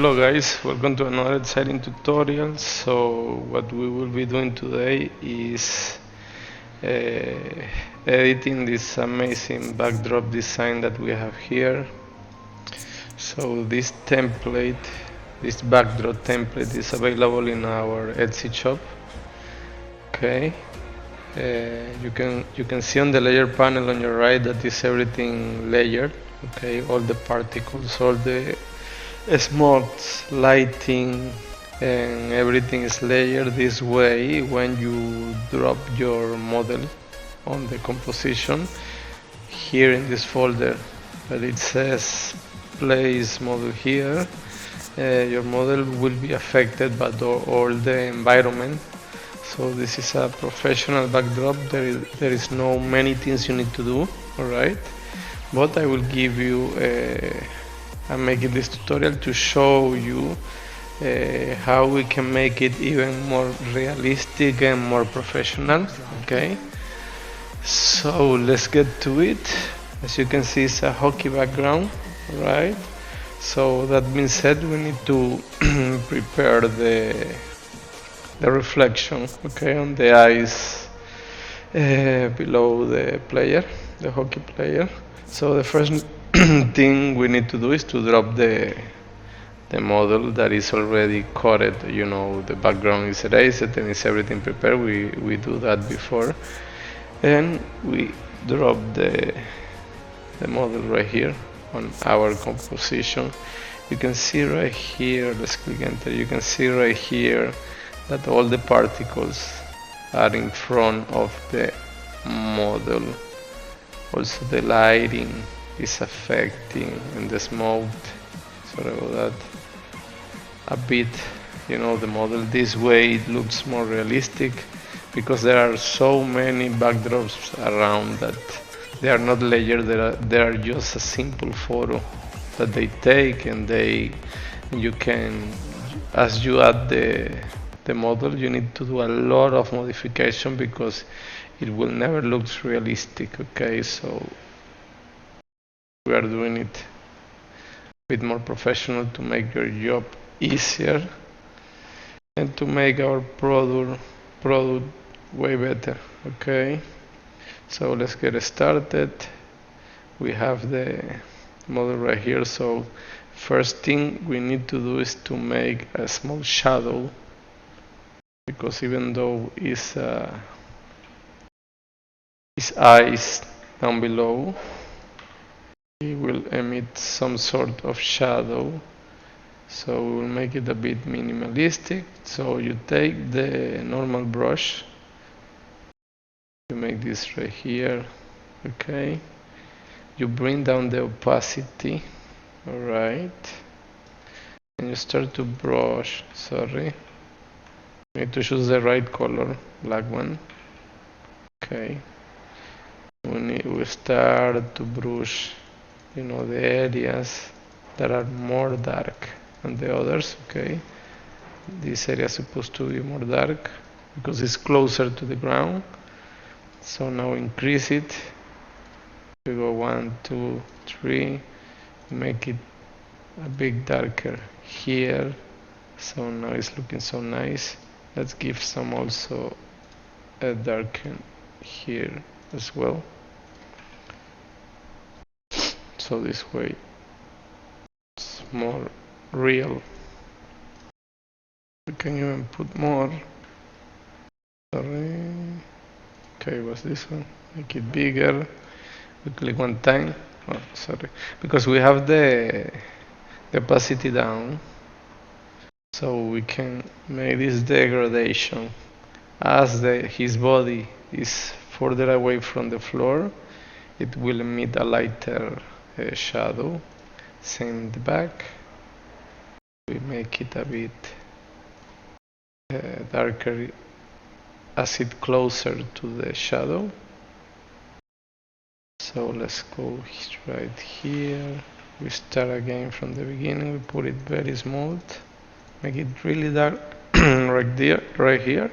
Hello guys, welcome to another exciting tutorial. So what we will be doing today is editing this amazing backdrop design that we have here. So this template, this backdrop template is available in our Etsy shop. Okay, you can see on the layer panel on your right that is everything layered. Okay, all the particles, all the smokes, lighting, and everything is layered this way. When you drop your model on the composition, here in this folder that it says place model here, your model will be affected by all the environment. So this is a professional backdrop. There is no many things you need to do, alright, but I will give you I'm making this tutorial to show you how we can make it even more realistic and more professional. Okay, so let's get to it. As you can see, it's a hockey background, right? So that being said, we need to prepare the reflection, okay, on the eyes below the player, the hockey player. So the first thing we need to do is to drop the model that is already coded. You know, the background is erased and is everything prepared. We do that before, and we drop the model right here on our composition. You can see right here, let's click enter, you can see right here that all the particles are in front of the model. Also the lighting is affecting, and the smoke, sorry about that, a bit, you know, the model. This way it looks more realistic, because there are so many backdrops around that they are not layered, they are just a simple photo that they take, and you can, as you add the model, you need to do a lot of modification because it will never look realistic. Okay, so we are doing it a bit more professional to make your job easier and to make our product way better. Okay, so let's get started. We have the model right here. So first thing we need to do is to make a small shadow, because even though his eyes down below, he will emit some sort of shadow. So we will make it a bit minimalistic. So you take the normal brush, you make this right here, okay, you bring down the opacity, alright, and you start to brush, sorry, you need to choose the right color, black one, okay, we start to brush, you know, the areas that are more dark than the others. Okay, this area is supposed to be more dark because it's closer to the ground. So now increase it. We go 1, 2, 3. Make it a bit darker here. So now it's looking so nice. Let's give some also a darken here as well. So this way it's more real. We can even put more. Sorry. Okay, what's this one? Make it bigger. We click one time. Oh, sorry. Because we have the opacity down. So we can make this degradation. As his body is further away from the floor, it will emit a lighter shadow. Same the back. We make it a bit darker as it closer to the shadow. So let's go right here. We start again from the beginning. We put it very smooth. Make it really dark right here.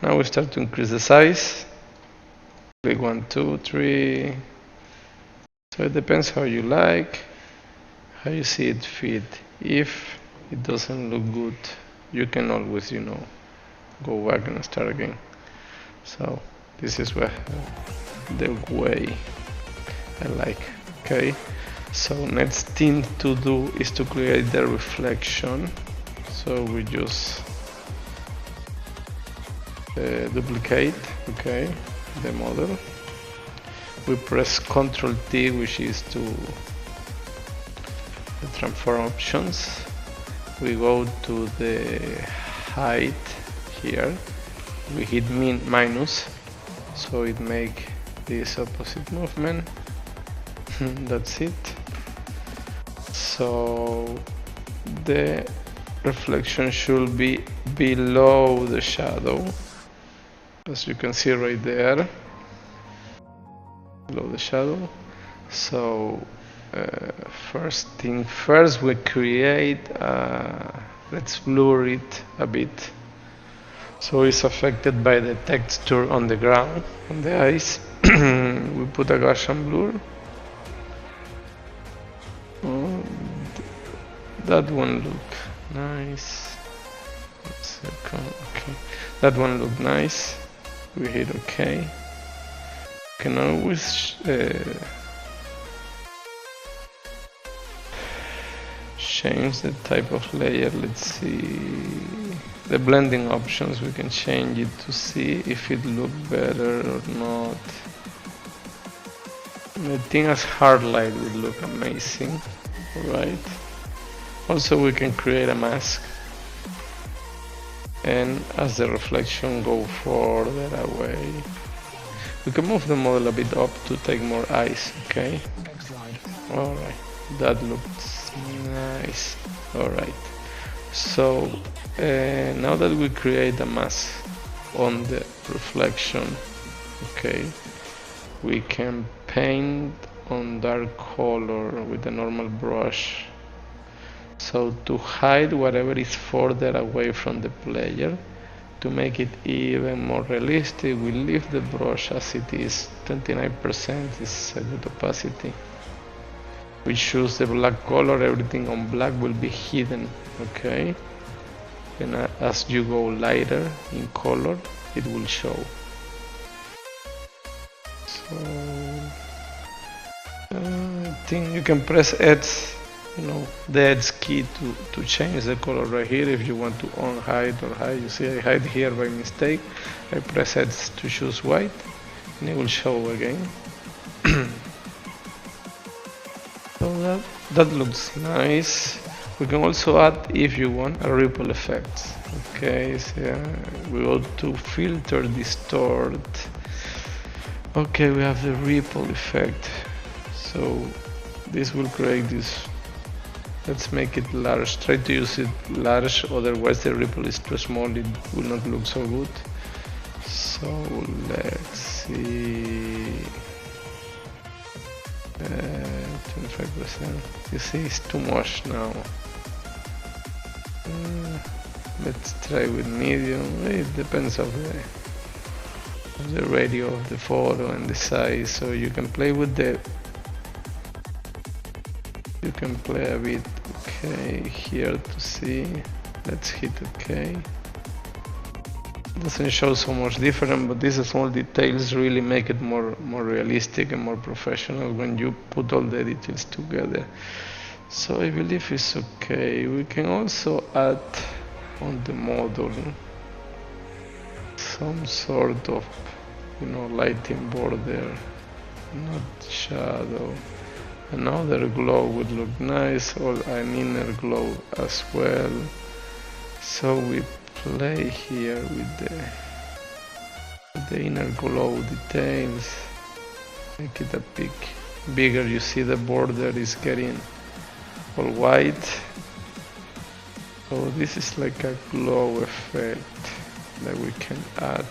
Now we start to increase the size. Click 1, 2, 3. So it depends how you like, how you see it fit If it doesn't look good, you can always, go back and start again. So this is the way I like. Okay, so next thing to do is to create the reflection. So we just duplicate, okay, the model. We press Ctrl T, which is to the transform options. We go to the height here. We hit minus, so it make this opposite movement. That's it. So the reflection should be below the shadow, as you can see right there, below the shadow. So first thing first, we create let's blur it a bit so it's affected by the texture on the ground, on the eyes. We put a Gaussian blur. Oh, that one look nice. Okay, that one look nice. We hit OK. Can always change the type of layer. Let's see the blending options. We can change it to see if it look better or not. I think as hard light would look amazing, right? Also we can create a mask, and as the reflection go further away, we can move the model a bit up to take more eyes. Okay, alright, that looks nice. Alright, so now that we create a mask on the reflection, okay, we can paint on dark color with a normal brush. So to hide whatever is further away from the player, to make it even more realistic, we leave the brush as it is. 29% is a good opacity. We choose the black color, everything on black will be hidden, okay? And as you go lighter in color, it will show. So I think you can press edge, the edge key to change the color right here. If you want to unhide or hide, you see I hide here by mistake. I press edge to choose white, and it will show again. So that looks nice. We can also add, if you want, a ripple effect. Okay, so we go to filter, distort. Okay, we have the ripple effect. So this will create this. Let's make it large. Try to use it large, otherwise the ripple is too small, it will not look so good. So let's see. 25%. You see, it's too much now. Let's try with medium. It depends on the radio of the photo and the size. So you can play with you can play a bit. Okay, here to see. Let's hit OK. Doesn't show so much different, but these small details really make it more realistic and more professional when you put all the details together. So I believe it's okay. We can also add on the model some sort of lighting border, not shadow. Another glow would look nice, or an inner glow as well. So we play here with the inner glow details, make it a bit bigger. You see the border is getting all white. So this is like a glow effect that we can add.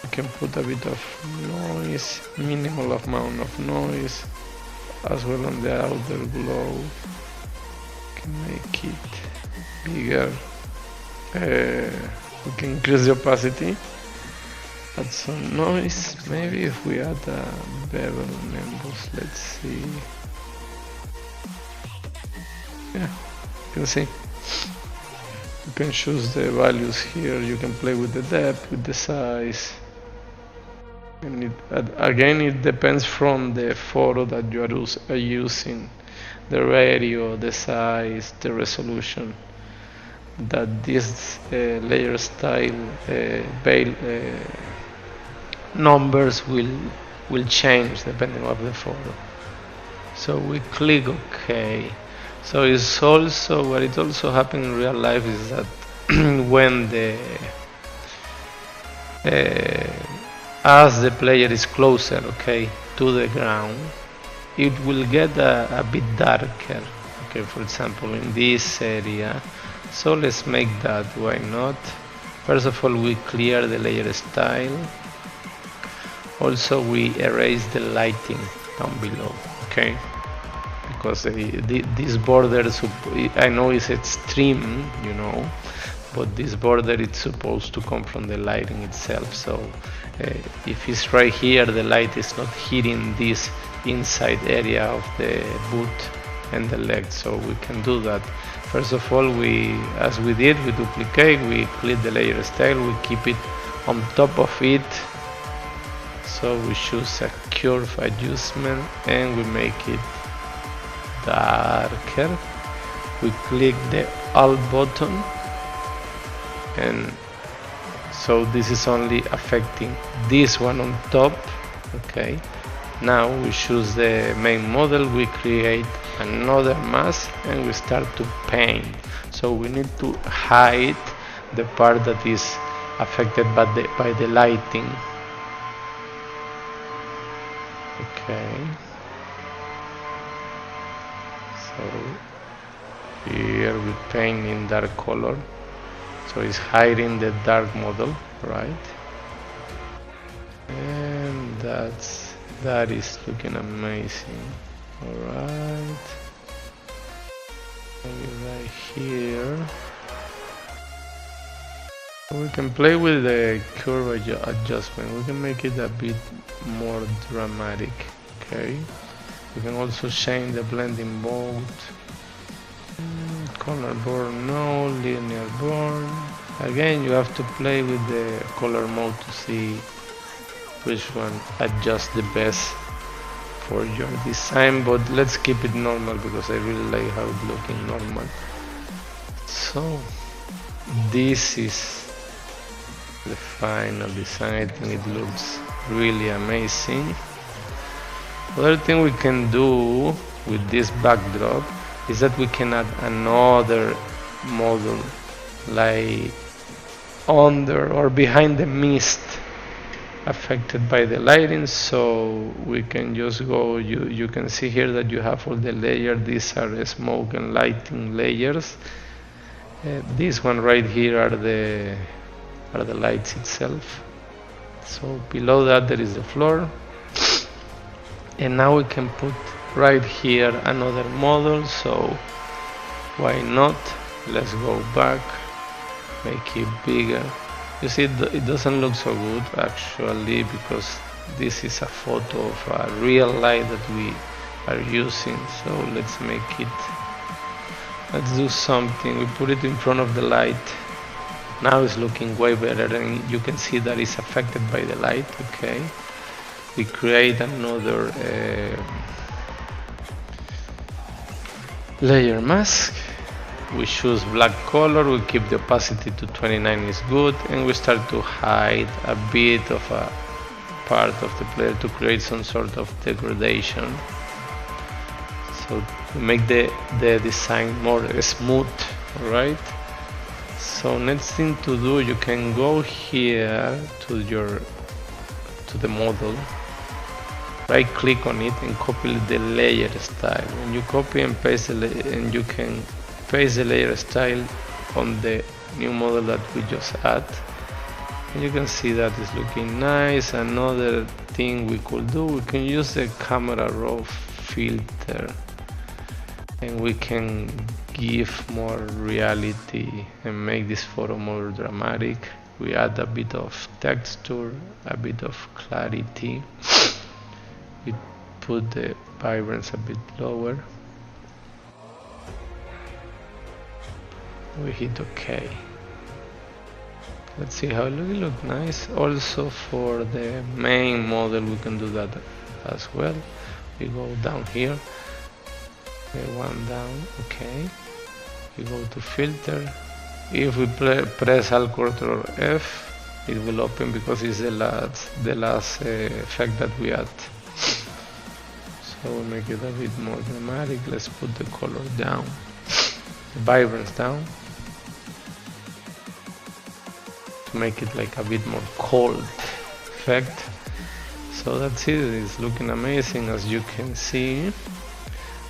We can put a bit of noise, minimal amount of noise, as well on the outer glow. We can make it bigger. We can increase the opacity, add some noise. Maybe if we add a bevel emboss, let's see. Yeah, you can see. You can choose the values here. You can play with the depth, with the size. And again, it depends from the photo that you are using, the radio, the size, the resolution. That this layer style numbers will change depending on the photo. So we click OK. So it's also what it also happens in real life is that when the as the player is closer, okay, to the ground, it will get a bit darker. Okay, for example, in this area. So let's make that. Why not? First of all, we clear the layer style. Also, we erase the lighting down below. Okay, because this border, I know it's extreme, you know, but this border it's supposed to come from the lighting itself. So if it's right here, the light is not hitting this inside area of the boot and the leg, so we can do that. First of all, as we did, we duplicate, we click the layer style, we keep it on top of it. So we choose a curve adjustment and we make it darker. We click the Alt button, and so this is only affecting this one on top. Okay, now we choose the main model, we create another mask and we start to paint. So we need to hide the part that is affected by the lighting. Okay, so here we paint in dark color, so it's hiding the dark model, right? And that is looking amazing. All right, maybe right here. We can play with the curve adjustment. We can make it a bit more dramatic. Okay. We can also change the blending mode. Color burn, no. Linear burn. Again, you have to play with the color mode to see which one adjusts the best for your design. But let's keep it normal because I really like how it's looking normal. So this is the final design. I think it looks really amazing. Other thing we can do with this backdrop is that we can add another model like under or behind the mist affected by the lighting. So we can just go, you can see here that you have all the layers. These are smoke and lighting layers. This one right here are the lights itself. So below that there is the floor, and now we can put right here another model. So why not? Let's go back, make it bigger. You see, it doesn't look so good actually because this is a photo of a real light that we are using. So let's do something. We put it in front of the light. Now it's looking way better, and you can see that it's affected by the light. Okay, we create another layer mask. We choose black color, we keep the opacity to 29 is good, and we start to hide a bit of a part of the player to create some sort of degradation. So to make the design more smooth, right? So next thing to do, you can go here to the model, right click on it and copy the layer style. When you copy and paste and you can paste the layer style on the new model that we just add, and you can see that it's looking nice. Another thing we could do, we can use the camera raw filter and we can give more reality and make this photo more dramatic. We add a bit of texture, a bit of clarity. We put the vibrance a bit lower. We hit OK. Let's see how it looks nice. Also for the main model we can do that as well. We go down here, one down, okay. We go to filter. If we press Alt Ctrl F, it will open because it's the last effect that we add. So we'll make it a bit more dramatic. Let's put the color down, the vibrance down, to make it like a bit more cold effect. So that's it. It's looking amazing. As you can see,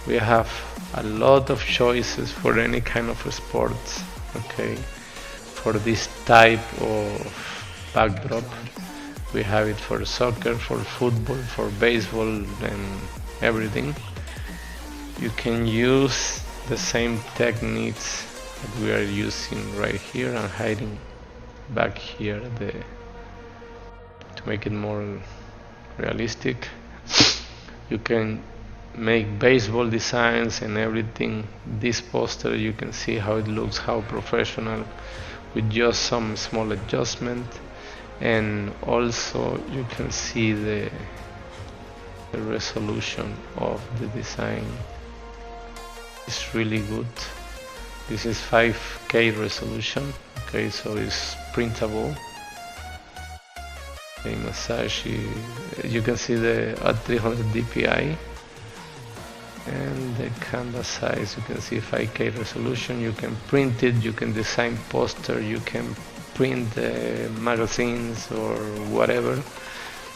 we have a lot of choices for any kind of sports, okay. For this type of backdrop, we have it for soccer, for football, for baseball, and everything. You can use the same techniques that we are using right here and hiding back here to make it more realistic. You can make baseball designs and everything. This poster, you can see how it looks, how professional, with just some small adjustment. And also you can see the resolution of the design. It's really good. This is 5K resolution, okay, so it's printable. The massage, you can see the at 300 dpi, and the canvas size, you can see 5K resolution. You can print it, you can design poster, you can print magazines or whatever,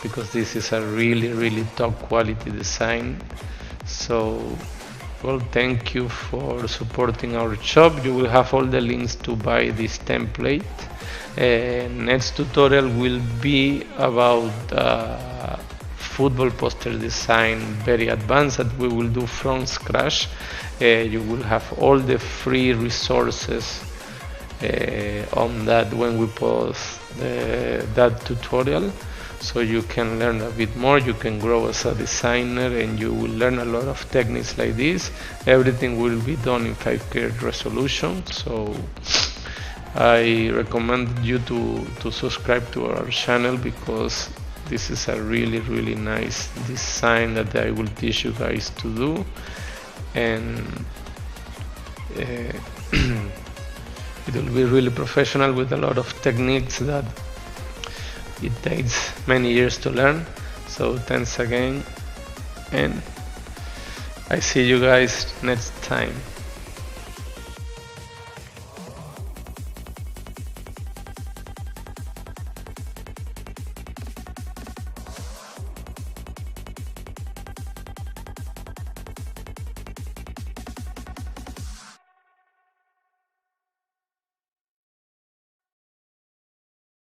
because this is a really top quality design. So, well, thank you for supporting our shop. You will have all the links to buy this template. Next tutorial will be about football poster design, very advanced, that we will do from scratch. You will have all the free resources on that when we post that tutorial, so you can learn a bit more, you can grow as a designer, and you will learn a lot of techniques like this. Everything will be done in 5K resolution, so I recommend you to subscribe to our channel, because this is a really nice design that I will teach you guys to do. And it will be really professional with a lot of techniques that it takes many years to learn. So thanks again, and I see you guys next time.